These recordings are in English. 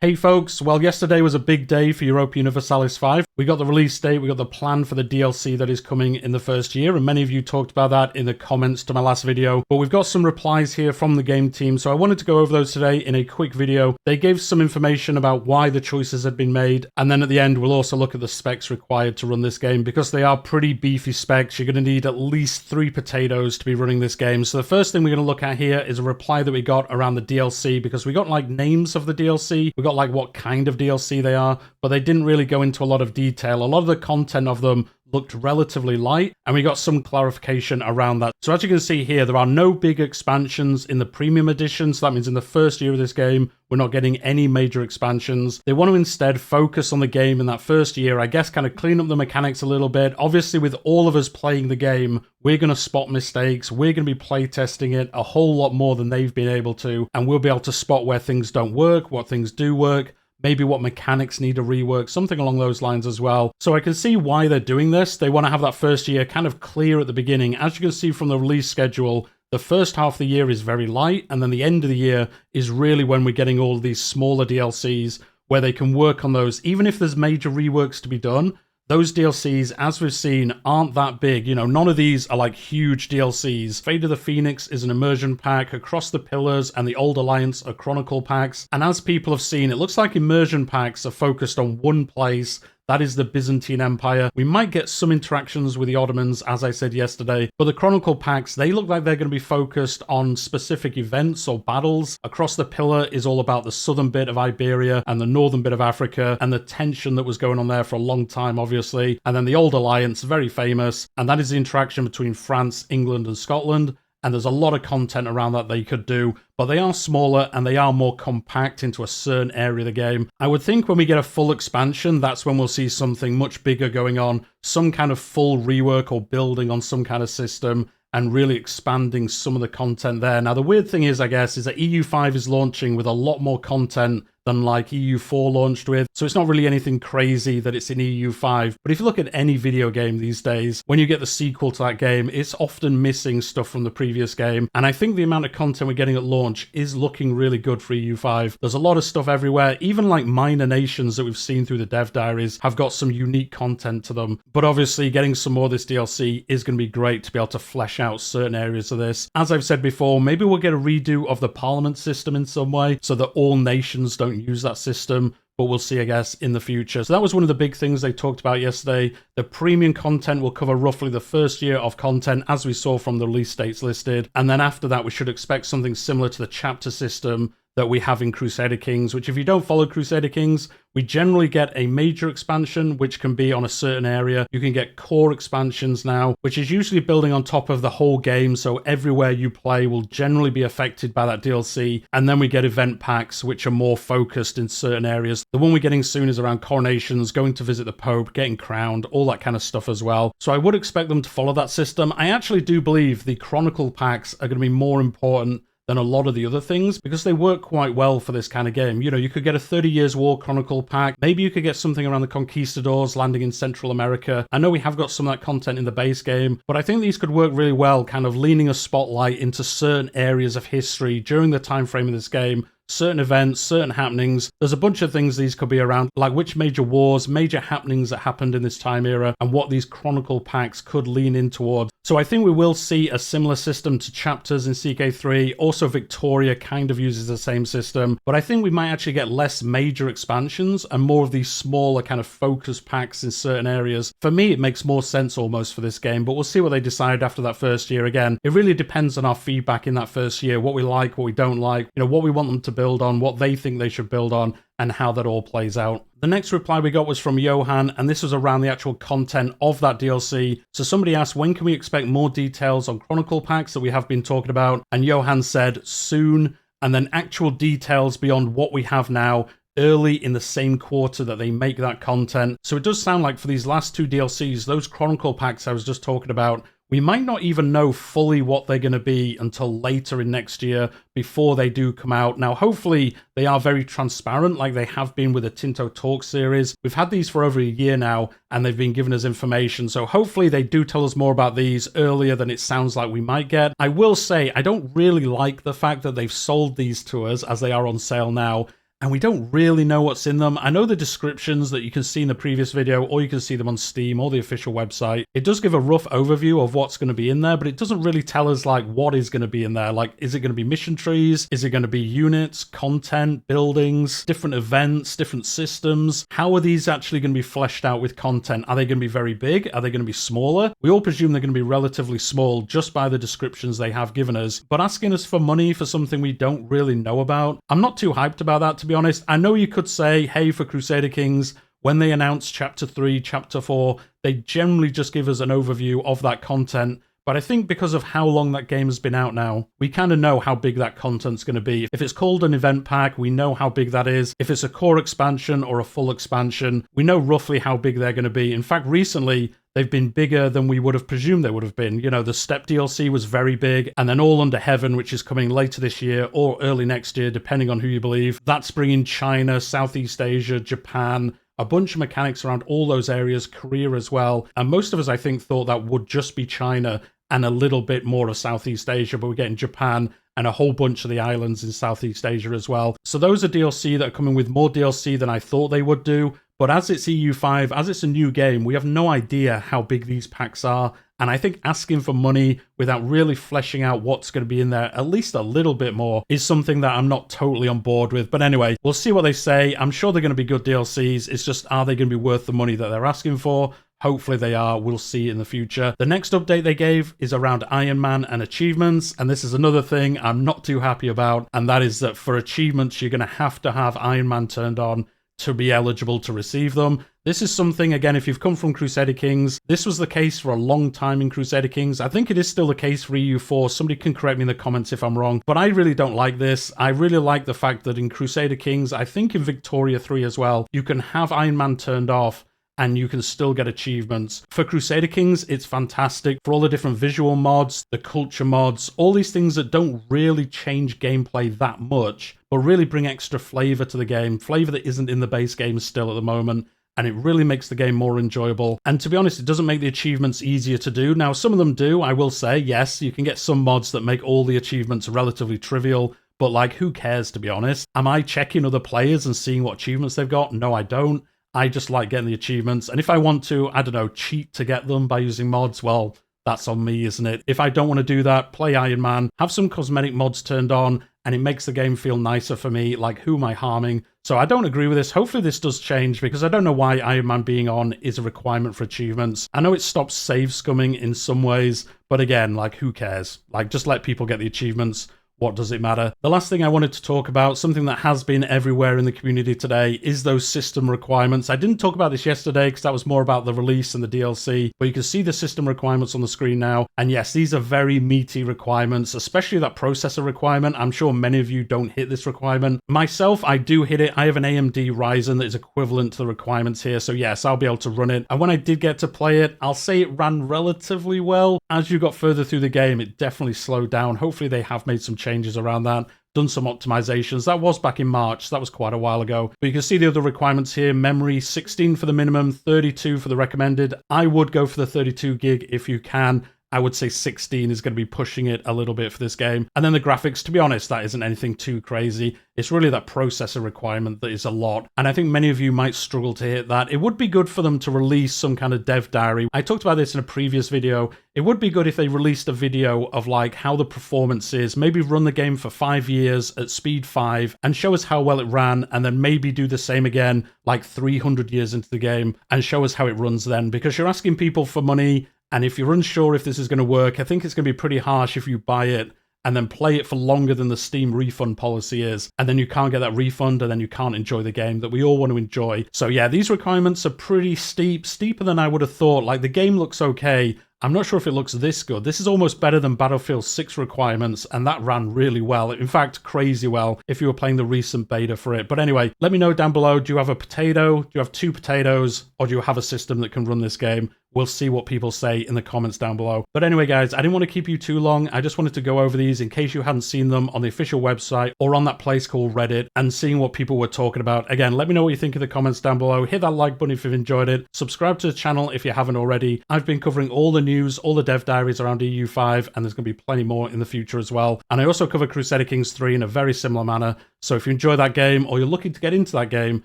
Hey folks, well yesterday was a big day for Europa Universalis 5. We got the release date, we got the plan for the DLC that is coming in the first year, and many of you talked about that in the comments to my last video. But we've got some replies here from the game team, so I wanted to go over those today in a quick video. They gave some information about why the choices had been made, and then at the end we'll also look at the specs required to run this game, because they are pretty beefy specs. You're going to need at least 3 potatoes to be running this game. So the first thing we're going to look at here is a reply that we got around the DLC, because we got like names of the DLC, we got like what kind of DLC they are, but they didn't really go into a lot of detail. A lot of the content of them looked relatively light, and we got some clarification around that. So as you can see here, there are no big expansions in the premium edition, so that means in the first year of this game, we're not getting any major expansions. They want to instead focus on the game in that first year, I guess kind of clean up the mechanics a little bit. Obviously, with all of us playing the game, we're going to spot mistakes, we're going to be playtesting it a whole lot more than they've been able to, and we'll be able to spot where things don't work, what things do work, maybe what mechanics need a rework, something along those lines as well. So I can see why they're doing this. They want to have that first year kind of clear at the beginning. As you can see from the release schedule, the first half of the year is very light, and then the end of the year is really when we're getting all of these smaller DLCs where they can work on those. Even if there's major reworks to be done, those DLCs, as we've seen, aren't that big. You know, none of these are like huge DLCs. Fate of the Phoenix is an immersion pack. Across the Pillars and the Old Alliance are chronicle packs. And as people have seen, it looks like immersion packs are focused on one place. That is the Byzantine Empire. We might get some interactions with the Ottomans, as I said yesterday, but the Chronicle packs, they look like they're going to be focused on specific events or battles. Across the Pillar is all about the southern bit of Iberia and the northern bit of Africa and the tension that was going on there for a long time, obviously. And then the Old Alliance, very famous, and that is the interaction between France, England, and Scotland. And there's a lot of content around that they could do, but they are smaller and they are more compact into a certain area of the game. I would think when we get a full expansion, that's when we'll see something much bigger going on, some kind of full rework or building on some kind of system and really expanding some of the content there. Now, the weird thing is, I guess, is that EU5 is launching with a lot more content than like EU4 launched with. So it's not really anything crazy that it's in EU5. But if you look at any video game these days, when you get the sequel to that game, it's often missing stuff from the previous game. And I think the amount of content we're getting at launch is looking really good for EU5. There's a lot of stuff everywhere. Even like minor nations that we've seen through the dev diaries have got some unique content to them. But obviously getting some more of this DLC is going to be great to be able to flesh out certain areas of this. As I've said before, maybe we'll get a redo of the parliament system in some way so that all nations don't use that system, but we'll see, I guess, in the future. So that was one of the big things they talked about yesterday. The premium content will cover roughly the first year of content, as we saw from the release dates listed, and then after that we should expect something similar to the chapter system that we have in Crusader Kings, which if you don't follow Crusader Kings, we generally get a major expansion, which can be on a certain area. You can get core expansions now, which is usually building on top of the whole game, so everywhere you play will generally be affected by that DLC. And then we get event packs, which are more focused in certain areas. The one we're getting soon is around coronations, going to visit the Pope, getting crowned, all that kind of stuff as well. So I would expect them to follow that system. I actually do believe the Chronicle packs are going to be more important than a lot of the other things, because they work quite well for this kind of game. You know, you could get a 30 Years War Chronicle pack. Maybe you could get something around the Conquistadors landing in Central America. I know we have got some of that content in the base game, but I think these could work really well, kind of leaning a spotlight into certain areas of history during the time frame of this game. Certain events, certain happenings. There's a bunch of things these could be around, like which major wars, major happenings that happened in this time era, and what these Chronicle packs could lean in towards. So I think we will see a similar system to chapters in CK3. Also, Victoria kind of uses the same system, but I think we might actually get less major expansions and more of these smaller kind of focus packs in certain areas. For me, it makes more sense almost for this game, but we'll see what they decide after that first year. Again, it really depends on our feedback in that first year, what we like, what we don't like, you know, what we want them to build on, what they think they should build on, and how that all plays out. The next reply we got was from Johan, and this was around the actual content of that DLC. So somebody asked, when can we expect more details on Chronicle packs that we have been talking about? And Johan said, soon, and then actual details beyond what we have now, early in the same quarter that they make that content. So it does sound like for these last 2 DLCs, those Chronicle packs I was just talking about, we might not even know fully what they're going to be until later in next year before they do come out. Now, hopefully they are very transparent like they have been with the Tinto Talk series. We've had these for over a year now and they've been giving us information. So hopefully they do tell us more about these earlier than it sounds like we might get. I will say I don't really like the fact that they've sold these to us as they are on sale now. and we don't really know what's in them. I know the descriptions that you can see in the previous video, or you can see them on Steam or the official website. It does give a rough overview of what's going to be in there, but it doesn't really tell us like what is going to be in there. Like, is it going to be mission trees? Is it going to be units, content, buildings, different events, different systems? How are these actually going to be fleshed out with content? Are they going to be very big? Are they going to be smaller? We all presume they're going to be relatively small just by the descriptions they have given us, but asking us for money for something we don't really know about, I'm not too hyped about that, to be honest. I know you could say, hey, for Crusader Kings, when they announce Chapter 3, Chapter 4, they generally just give us an overview of that content. But I think because of how long that game has been out now, we kind of know how big that content's going to be. If it's called an event pack, we know how big that is. If it's a core expansion or a full expansion, we know roughly how big they're going to be. In fact, recently, they've been bigger than we would have presumed they would have been. You know, the Step DLC was very big, and then All Under Heaven, which is coming later this year or early next year, depending on who you believe, that's bringing China, Southeast Asia, Japan, a bunch of mechanics around all those areas, Korea as well. And most of us, I think, thought that would just be China and a little bit more of Southeast Asia, but we're getting Japan and a whole bunch of the islands in Southeast Asia as well. So those are DLC that are coming with more DLC than I thought they would do. But as it's EU5, as it's a new game, we have no idea how big these packs are. And I think asking for money without really fleshing out what's going to be in there, at least a little bit more, is something that I'm not totally on board with. But anyway, we'll see what they say. I'm sure they're going to be good DLCs. It's just, are they going to be worth the money that they're asking for? Hopefully they are. We'll see in the future. The next update they gave is around Iron Man and achievements. And this is another thing I'm not too happy about. And that is that for achievements, you're going to have Iron Man turned on to be eligible to receive them. This is something, again, if you've come from Crusader Kings, this was the case for a long time in Crusader Kings. I think it is still the case for EU4. Somebody can correct me in the comments if I'm wrong, but I really don't like this. I really like the fact that in Crusader Kings, I think in Victoria 3 as well, you can have Iron Man turned off and you can still get achievements. For Crusader Kings, it's fantastic for all the different visual mods, the culture mods, all these things that don't really change gameplay that much, but really bring extra flavor to the game, flavor that isn't in the base game still at the moment. And it really makes the game more enjoyable. And to be honest, it doesn't make the achievements easier to do. Now, some of them do, I will say. Yes, you can get some mods that make all the achievements relatively trivial, but like, who cares, to be honest? Am I checking other players and seeing what achievements they've got? No, I don't. I just like getting the achievements. And if I want to, I don't know, cheat to get them by using mods, well, that's on me, isn't it? If I don't want to do that, play Iron Man, have some cosmetic mods turned on, and it makes the game feel nicer for me. Like, who am I harming? So I don't agree with this. Hopefully this does change, because I don't know why Iron Man being on is a requirement for achievements. I know it stops save scumming in some ways, but again, like, who cares? Like, just let people get the achievements. What does it matter? The last thing I wanted to talk about, something that has been everywhere in the community today, is those system requirements. I didn't talk about this yesterday because that was more about the release and the DLC, but you can see the system requirements on the screen now. And yes, these are very meaty requirements, especially that processor requirement. I'm sure many of you don't hit this requirement. Myself, I do hit it. I have an AMD Ryzen that is equivalent to the requirements here. So yes, I'll be able to run it. And when I did get to play it, I'll say it ran relatively well. As you got further through the game, it definitely slowed down. Hopefully they have made some changes around that, done some optimizations. That was back in March, so that was quite a while ago. But you can see the other requirements here. Memory, 16 for the minimum, 32 for the recommended. I would go for the 32 gig if you can. I would say 16 is going to be pushing it a little bit for this game. And then the graphics, to be honest, that isn't anything too crazy. It's really that processor requirement that is a lot. And I think many of you might struggle to hit that. It would be good for them to release some kind of dev diary. I talked about this in a previous video. It would be good if they released a video of like how the performance is, maybe run the game for 5 years at speed 5 and show us how well it ran, and then maybe do the same again like 300 years into the game and show us how it runs then, because you're asking people for money. And if you're unsure if this is going to work, I think it's going to be pretty harsh if you buy it and then play it for longer than the Steam refund policy is, and then you can't get that refund, and then you can't enjoy the game that we all want to enjoy. So yeah, these requirements are pretty steep, steeper than I would have thought. Like, the game looks okay. I'm not sure if it looks this good. This is almost better than Battlefield 6 requirements, and that ran really well. In fact, crazy well if you were playing the recent beta for it. But anyway, let me know down below, do you have a potato? Do you have 2 potatoes? Or do you have a system that can run this game? we'll see what people say in the comments down below. But anyway, guys, I didn't want to keep you too long. I just wanted to go over these in case you hadn't seen them on the official website or on that place called Reddit and seeing what people were talking about. Again, let me know what you think in the comments down below. Hit that like button if you've enjoyed it. Subscribe to the channel if you haven't already. I've been covering all the news, all the dev diaries around EU5, and there's going to be plenty more in the future as well. And I also cover Crusader Kings 3 in a very similar manner. So if you enjoy that game or you're looking to get into that game,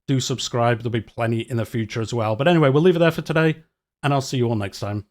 do subscribe. There'll be plenty in the future as well. But anyway, we'll leave it there for today, and I'll see you all next time.